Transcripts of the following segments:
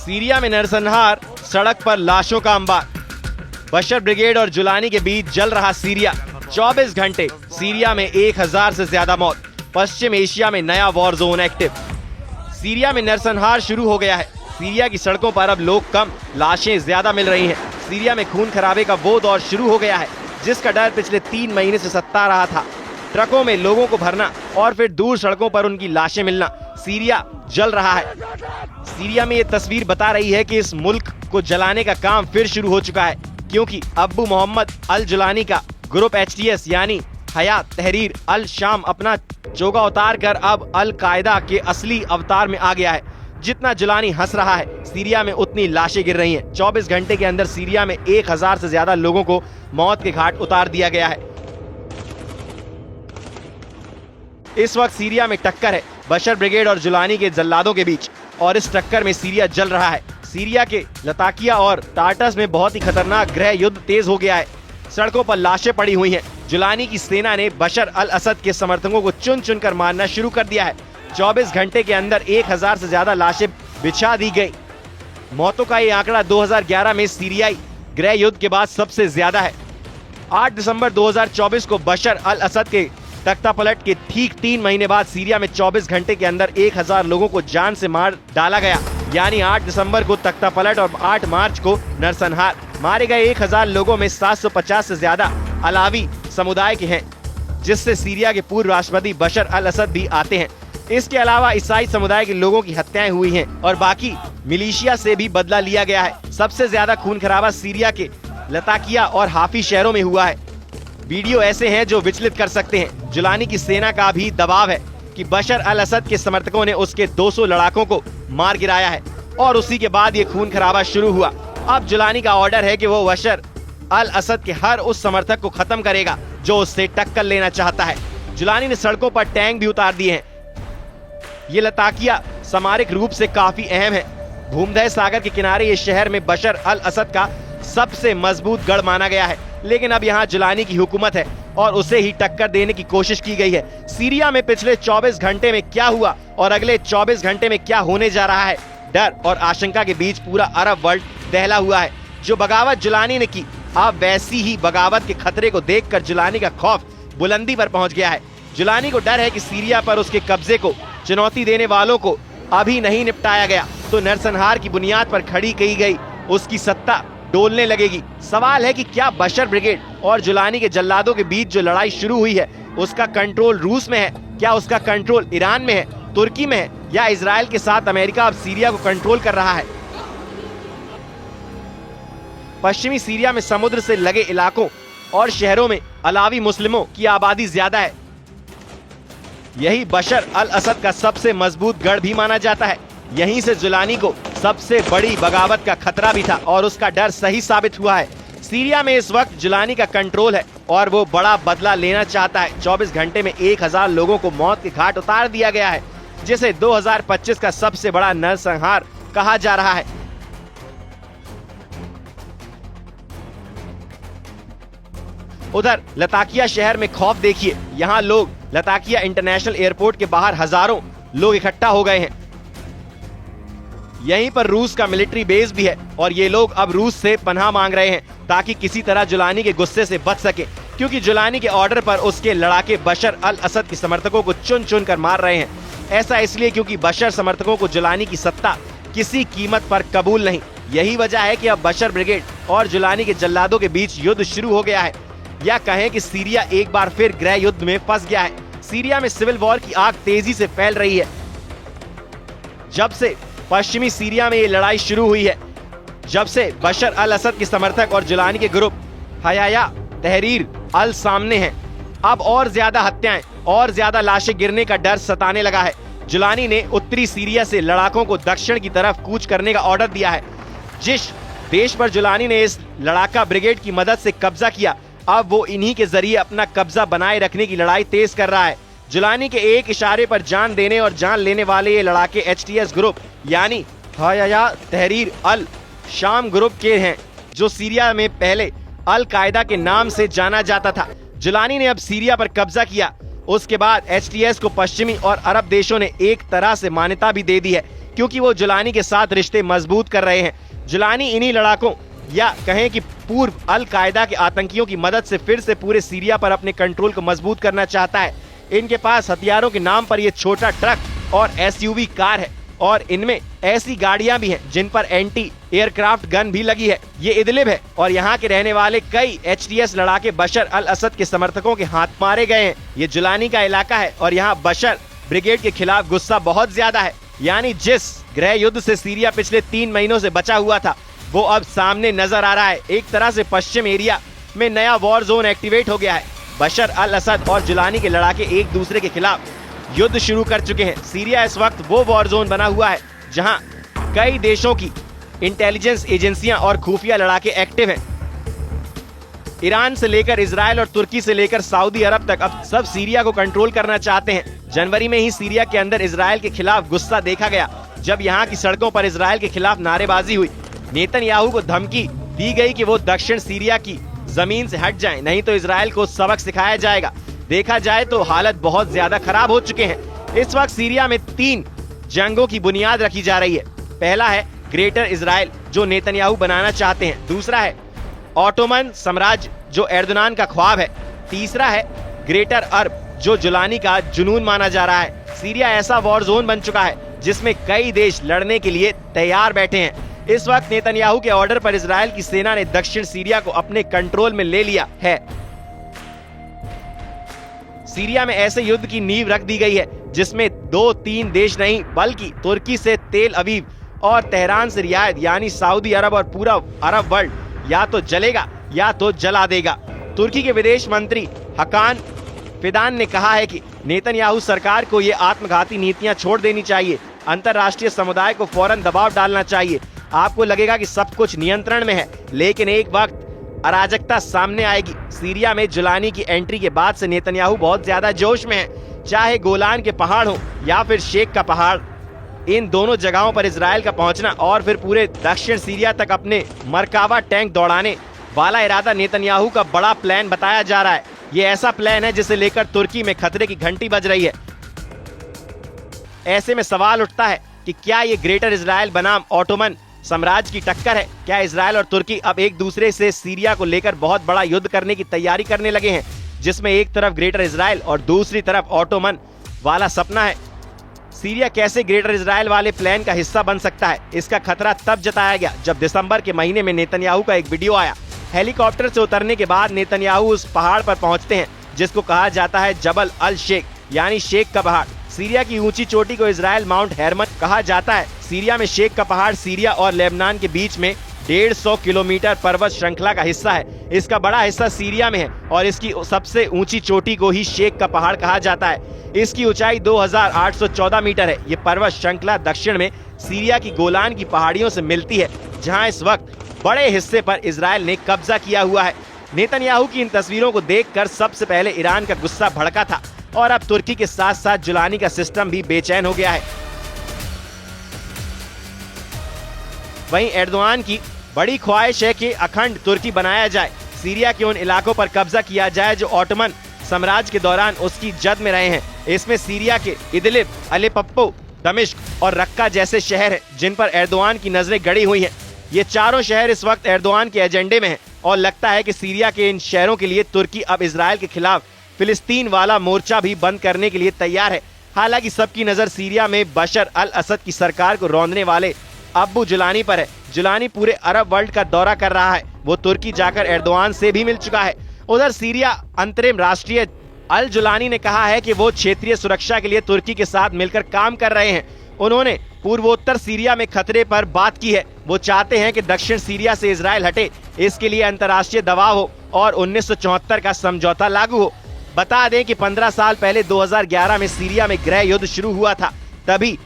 Syria में नरसंहार, सड़क पर लाशों का अंबार। बशर ब्रिगेड और जुलानी के बीच जल रहा सीरिया। 24 घंटे सीरिया में 1000 से ज्यादा मौत। पश्चिम एशिया में नया वॉर जोन एक्टिव। सीरिया में नरसंहार शुरू हो गया है। सीरिया की सड़कों पर अब लोग कम, लाशें ज्यादा मिल रही हैं। सीरिया में खून खराबे का वो दौर शुरू हो गया है जिसका डर पिछले 3 महीने से सता रहा था। ट्रकों में लोगों को भरना और फिर दूर सड़कों पर उनकी लाशें मिलना। सीरिया जल रहा है। सीरिया में ये तस्वीर बता रही है कि इस मुल्क को जलाने का काम फिर शुरू हो चुका है, क्योंकि अबू मोहम्मद अल जुलानी का ग्रुप HTS यानी हयात तहरीर अल शाम अपना चोगा उतार कर अब अल कायदा के असली अवतार में आ गया है। जितना जुलानी हंस रहा है, सीरिया में उतनी लाशें गिर रही हैं। 24 घंटे के अंदर सीरिया में 1000 से ज्यादा लोगों को मौत के घाट उतार दिया गया है। इस वक्त सीरिया में टक्कर है बशर ब्रिगेड और जुलानी के जल्लादों के बीच, और इस टक्कर में सीरिया जल रहा है। सीरिया के लताकिया और टार्टस में बहुत ही खतरनाक गृह युद्ध तेज हो गया है। सड़कों पर लाशें पड़ी हुई हैं। जुलानी की सेना ने बशर अल असद के समर्थकों को चुन चुन कर मारना शुरू कर दिया है। 24 घंटे के अंदर 1000 से ज्यादा लाशें बिछा दी गई। मौतों का ये आंकड़ा 2011 में सीरियाई गृह युद्ध के बाद सबसे ज्यादा है। 8 दिसंबर 2024 को बशर अल असद के तख्तापलट के ठीक 3 महीने बाद सीरिया में 24 घंटे के अंदर 1000 लोगों को जान से मार डाला गया। यानी 8 दिसंबर को तख्तापलट और 8 मार्च को नरसंहार। मारे गए 1000 लोगों में 750 से ज्यादा अलावी समुदाय के हैं, जिससे सीरिया के पूर्व राष्ट्रपति बशर अल असद भी आते हैं। इसके अलावा ईसाई समुदाय के लोगों की हत्याएं हुई हैं और बाकी मिलिशिया से भी बदला लिया गया है। सबसे ज्यादा खून खराबा सीरिया के लताकिया और हाफी शहरों में हुआ है। वीडियो ऐसे हैं जो विचलित कर सकते हैं। जुलानी की सेना का भी दबाव है कि बशर अल असद के समर्थकों ने उसके 200 लड़ाकों को मार गिराया है, और उसी के बाद ये खून खराबा शुरू हुआ। अब जुलानी का ऑर्डर है कि वो बशर अल असद के हर उस समर्थक को खत्म करेगा जो उससे टक्कर लेना चाहता है। जुलानी ने सड़कों पर टैंक भी उतार दिए हैं। ये लताकिया सामरिक रूप से काफी अहम है। भूमध्य सागर के किनारे ये शहर में बशर अल असद का सबसे मजबूत गढ़ माना गया है, लेकिन अब यहाँ जुलानी की हुकूमत है और उसे ही टक्कर देने की कोशिश की गई है। सीरिया में पिछले 24 घंटे में क्या हुआ और अगले 24 घंटे में क्या होने जा रहा है, डर और आशंका के बीच पूरा अरब वर्ल्ड दहला हुआ है। जो बगावत जुलानी ने की, अब वैसी ही बगावत के खतरे को देखकर जुलानी का खौफ बुलंदी पर पहुंच गया है। जुलानी को डर है कि सीरिया पर उसके कब्जे को चुनौती देने वालों को अभी नहीं निपटाया गया तो नरसंहार की बुनियाद पर खड़ी की गई उसकी सत्ता डोलने लगेगी। सवाल है कि क्या बशर ब्रिगेड और जुलानी के जल्लादों के बीच जो लड़ाई शुरू हुई है उसका कंट्रोल रूस में है, क्या उसका कंट्रोल ईरान में है, तुर्की में है, या इजराइल के साथ अमेरिका अब सीरिया को कंट्रोल कर रहा है। पश्चिमी सीरिया में समुद्र से लगे इलाकों और शहरों में अलावी मुस्लिमों की आबादी ज्यादा है। यही बशर अल असद का सबसे मजबूत गढ़ भी माना जाता है। यहीं से जुलानी को सबसे बड़ी बगावत का खतरा भी था और उसका डर सही साबित हुआ है। सीरिया में इस वक्त जुलानी का कंट्रोल है और वो बड़ा बदला लेना चाहता है। 24 घंटे में 1000 लोगों को मौत के घाट उतार दिया गया है, जिसे 2025 का सबसे बड़ा नरसंहार कहा जा रहा है। उधर लताकिया शहर में खौफ देखिए। यहाँ लोग लताकिया इंटरनेशनल एयरपोर्ट के बाहर हजारों लोग इकट्ठा हो गए हैं। यहीं पर रूस का मिलिट्री बेस भी है और ये लोग अब रूस से पनाह मांग रहे हैं ताकि किसी तरह जुलानी के गुस्से से बच सके, क्योंकि जुलानी के ऑर्डर पर उसके लड़ाके बशर अल असद के समर्थकों को चुन चुन कर मार रहे हैं। ऐसा इसलिए क्योंकि बशर समर्थकों को जुलानी की सत्ता किसी कीमत पर कबूल नहीं। यही वजह है कि अब बशर ब्रिगेड और जुलानी के जल्लादों के बीच युद्ध शुरू हो गया है, या कहें कि सीरिया एक बार फिर गृह युद्ध में फंस गया है। सीरिया में सिविल वॉर की आग तेजी से फैल रही है। जब से पश्चिमी सीरिया में ये लड़ाई शुरू हुई है, जब से बशर अल असद के समर्थक और जुलानी के ग्रुप हयाया तहरीर अल सामने हैं, अब और ज्यादा हत्याएं और ज्यादा लाशें गिरने का डर सताने लगा है। जुलानी ने उत्तरी सीरिया से लड़ाकों को दक्षिण की तरफ कूच करने का ऑर्डर दिया है। जिस देश पर जुलानी ने इस लड़ाका ब्रिगेड की मदद से कब्जा किया, अब वो इन्हीं के जरिए अपना कब्जा बनाए रखने की लड़ाई तेज कर रहा है। जुलानी के एक इशारे पर जान देने और जान लेने वाले ये लड़ाके HTS ग्रुप यानी हयाया तहरीर अल शाम ग्रुप के हैं, जो सीरिया में पहले अल कायदा के नाम से जाना जाता था। जुलानी ने अब सीरिया पर कब्जा किया उसके बाद HTS को पश्चिमी और अरब देशों ने एक तरह से मान्यता भी दे दी है, क्योंकि वो जुलानी के साथ रिश्ते मजबूत कर रहे हैं। जुलानी इन्हीं लड़ाकों या कहें कि पूर्व अल कायदा के आतंकियों की मदद से फिर से पूरे सीरिया पर अपने कंट्रोल को मजबूत करना चाहता है। इनके पास हथियारों के नाम पर ये छोटा ट्रक और SUV कार है, और इनमें ऐसी गाड़ियां भी हैं जिन पर एंटी एयरक्राफ्ट गन भी लगी है। ये इदलिब है और यहाँ के रहने वाले कई HTS लड़ाके बशर अल असद के समर्थकों के हाथ मारे गए हैं। ये जुलानी का इलाका है और यहाँ बशर ब्रिगेड के खिलाफ गुस्सा बहुत ज्यादा है। यानी जिस गृह युद्ध से सीरिया पिछले 3 महीनों से बचा हुआ था, वो अब सामने नजर आ रहा है। एक तरह से पश्चिम एरिया में नया वॉर जोन एक्टिवेट हो गया है। बशर अल असद और जुलानी के लड़ाके एक दूसरे के खिलाफ युद्ध शुरू कर चुके हैं। सीरिया इस वक्त वो वॉर जोन बना हुआ है जहां कई देशों की इंटेलिजेंस एजेंसियां और खुफिया लड़ाके एक्टिव हैं। ईरान से लेकर इजराइल और तुर्की से लेकर सऊदी अरब तक अब सब सीरिया को कंट्रोल करना चाहते हैं। जनवरी में ही सीरिया के अंदर इजराइल के खिलाफ गुस्सा देखा गया, जब यहाँ की सड़कों पर इजराइल के खिलाफ नारेबाजी हुई। नेतन्याहू को धमकी दी गई कि वो दक्षिण सीरिया की जमीन से हट जाएं, नहीं तो इजराइल को सबक सिखाया जाएगा। देखा जाए तो हालत बहुत ज्यादा खराब हो चुके हैं। इस वक्त सीरिया में 3 जंगों की बुनियाद रखी जा रही है। पहला है ग्रेटर इजराइल, जो नेतन्याहू बनाना चाहते हैं। दूसरा है ऑटोमन साम्राज्य, जो एर्दोगान का ख्वाब है। तीसरा है ग्रेटर अरब, जो जुलानी का जुनून माना जा रहा है। सीरिया ऐसा वॉर जोन बन चुका है जिसमें कई देश लड़ने के लिए तैयार बैठे हैं। इस वक्त नेतन्याहू के ऑर्डर पर इजराइल की सेना ने दक्षिण सीरिया को अपने कंट्रोल में ले लिया है। सीरिया में ऐसे युद्ध की नींव रख दी गई है जिसमें 2-3 देश नहीं, बल्कि तुर्की से तेल अवीव और तेहरान से रियाद यानी सऊदी अरब और पूरा अरब वर्ल्ड या तो जलेगा या तो जला देगा। तुर्की के विदेश मंत्री हकान फिदान ने कहा है कि नेतन्याहू सरकार को ये आत्मघाती नीतियां छोड़ देनी चाहिए। अंतर्राष्ट्रीय समुदाय को फौरन दबाव डालना चाहिए। आपको लगेगा कि सब कुछ नियंत्रण में है, लेकिन एक वक्त अराजकता सामने आएगी। सीरिया में जुलानी की एंट्री के बाद से नेतन्याहू बहुत ज्यादा जोश में है। चाहे गोलान के पहाड़ हो या फिर शेख का पहाड़, इन दोनों जगहों पर इजराइल का पहुंचना और फिर पूरे दक्षिण सीरिया तक अपने मरकावा टैंक दौड़ाने वाला इरादा नेतन्याहू का बड़ा प्लान बताया जा रहा है। ये ऐसा प्लान है जिसे लेकर तुर्की में खतरे की घंटी बज रही है। ऐसे में सवाल उठता है कि क्या ये ग्रेटर इजराइल बनाम ऑटोमन साम्राज्य की टक्कर है? क्या इजराइल और तुर्की अब एक दूसरे से सीरिया को लेकर बहुत बड़ा युद्ध करने की तैयारी करने लगे हैं, जिसमें एक तरफ ग्रेटर इजराइल और दूसरी तरफ ऑटोमन वाला सपना है? सीरिया कैसे ग्रेटर इजराइल वाले प्लान का हिस्सा बन सकता है? इसका खतरा तब जताया गया जब दिसंबर के महीने में नेतन्याहू का एक वीडियो आया। हेलीकॉप्टर से उतरने के बाद नेतन्याहू उस पहाड़ पर पहुंचते हैं जिसको कहा जाता है जबल अल शेख, यानी शेख का पहाड़। सीरिया की ऊंची चोटी को इजराइल माउंट हेरमन कहा जाता है। सीरिया में शेख का पहाड़ सीरिया और लेबनान के बीच में 150 किलोमीटर पर्वत श्रृंखला का हिस्सा है। इसका बड़ा हिस्सा सीरिया में है और इसकी सबसे ऊंची चोटी को ही शेख का पहाड़ कहा जाता है। इसकी ऊंचाई 2814 मीटर है। ये पर्वत श्रृंखला दक्षिण में सीरिया की गोलान की पहाड़ियों से मिलती है, जहां इस वक्त बड़े हिस्से पर इजराइल ने कब्जा किया हुआ है। नेतन्याहू की इन तस्वीरों को देखकर सबसे पहले ईरान का गुस्सा भड़का था और अब तुर्की के साथ साथ जुलानी का सिस्टम भी बेचैन हो गया है। वहीं एर्दोगान की बड़ी ख्वाहिश है कि अखंड तुर्की बनाया जाए, सीरिया के उन इलाकों पर कब्जा किया जाए जो ऑटोमन साम्राज्य के दौरान उसकी जद में रहे हैं। इसमें सीरिया के इदलिब, अलेप्पो, दमिश्क और रक्का जैसे शहर हैं जिन पर एर्दोगान की नजरें गड़ी हुई हैं। ये चारों शहर इस वक्त एर्दोगान के एजेंडे में हैं और लगता है कि सीरिया के इन शहरों के लिए तुर्की अब इजराइल के खिलाफ फिलिस्तीन वाला मोर्चा भी बंद करने के लिए तैयार है। हालांकि सबकी नजर सीरिया में बशर अल असद की सरकार को रौंदने वाले अब्बू जुलानी पर है। जुलानी पूरे अरब वर्ल्ड का दौरा कर रहा है। वो तुर्की जाकर एर्दोगान से भी मिल चुका है। उधर सीरिया अंतरिम राष्ट्रीय अल जुलानी ने कहा है कि वो क्षेत्रीय सुरक्षा के लिए तुर्की के साथ मिलकर काम कर रहे हैं। उन्होंने पूर्वोत्तर सीरिया में खतरे पर बात की है। वो चाहते हैं कि दक्षिण सीरिया से इजराइल हटे, इसके लिए अंतर्राष्ट्रीय दबाव हो और 1974 का समझौता लागू हो। बता दें कि 15 साल पहले 2011 में सीरिया में गृह युद्ध शुरू हुआ था। तभी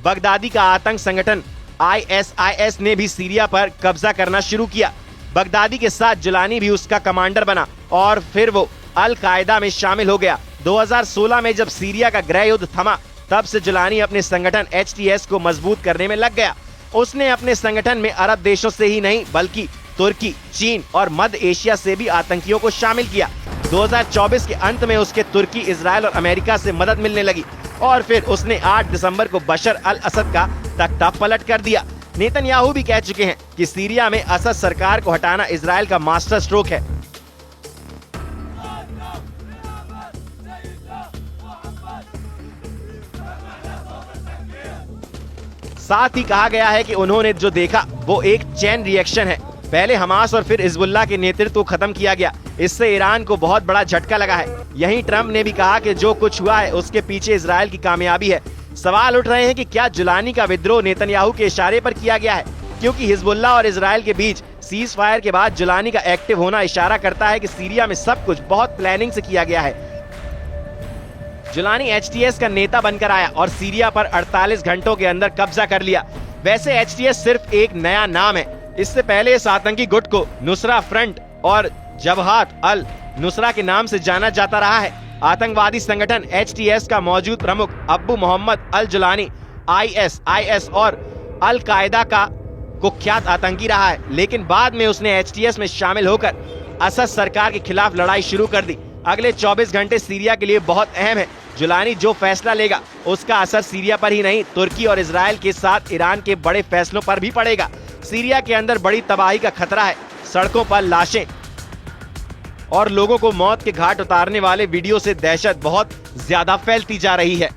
बगदादी का आतंक संगठन ISIS ने भी सीरिया पर कब्जा करना शुरू किया। बगदादी के साथ जुलानी भी उसका कमांडर बना और फिर वो अल कायदा में शामिल हो गया। 2016 में जब सीरिया का गृह युद्ध थमा, तब से जुलानी अपने संगठन HTS को मजबूत करने में लग गया। उसने अपने संगठन में अरब देशों से ही नहीं बल्कि तुर्की, चीन और मध्य एशिया से भी आतंकियों को शामिल किया। 2024 के अंत में उसके तुर्की, इजराइल और अमेरिका से मदद मिलने लगी और फिर उसने 8 दिसंबर को बशर अल असद का तख्ता पलट कर दिया। नेतन्याहू भी कह चुके हैं कि सीरिया में असद सरकार को हटाना इजराइल का मास्टर स्ट्रोक है। साथ ही कहा गया है कि उन्होंने जो देखा वो एक चेन रिएक्शन है। पहले हमास और फिर हिजबुल्लाह के नेतृत्व को खत्म किया गया। इससे ईरान को बहुत बड़ा झटका लगा है। यहीं ट्रंप ने भी कहा कि जो कुछ हुआ है उसके पीछे इजराइल की कामयाबी है। सवाल उठ रहे हैं कि क्या जुलानी का विद्रोह नेतन्याहू के इशारे पर किया गया है, क्योंकि हिजबुल्लाह और इजराइल के बीच सीज फायर के बाद जुलानी का एक्टिव होना इशारा करता है कि सीरिया में सब कुछ बहुत प्लानिंग से किया गया है। जुलानी एचटीएस का नेता बनकर आया और सीरिया पर 48 घंटों के अंदर कब्जा कर लिया। वैसे एचटीएस सिर्फ एक नया नाम है। इससे पहले इस आतंकी गुट को नुसरा फ्रंट और जबहात अल नुसरा के नाम से जाना जाता रहा है। आतंकवादी संगठन एचटीएस का मौजूद प्रमुख अब्बू मोहम्मद अल जुलानी आईएस और अल कायदा का कुख्यात आतंकी रहा है, लेकिन बाद में उसने एचटीएस में शामिल होकर असद सरकार के खिलाफ लड़ाई शुरू कर दी। अगले 24 घंटे सीरिया के लिए बहुत अहम है। जुलानी जो फैसला लेगा उसका असर सीरिया पर ही नहीं, तुर्की और इजराइल के साथ ईरान के बड़े फैसलों पर भी पड़ेगा। सीरिया के अंदर बड़ी तबाही का खतरा है। सड़कों पर लाशें और लोगों को मौत के घाट उतारने वाले वीडियो से दहशत बहुत ज्यादा फैलती जा रही है।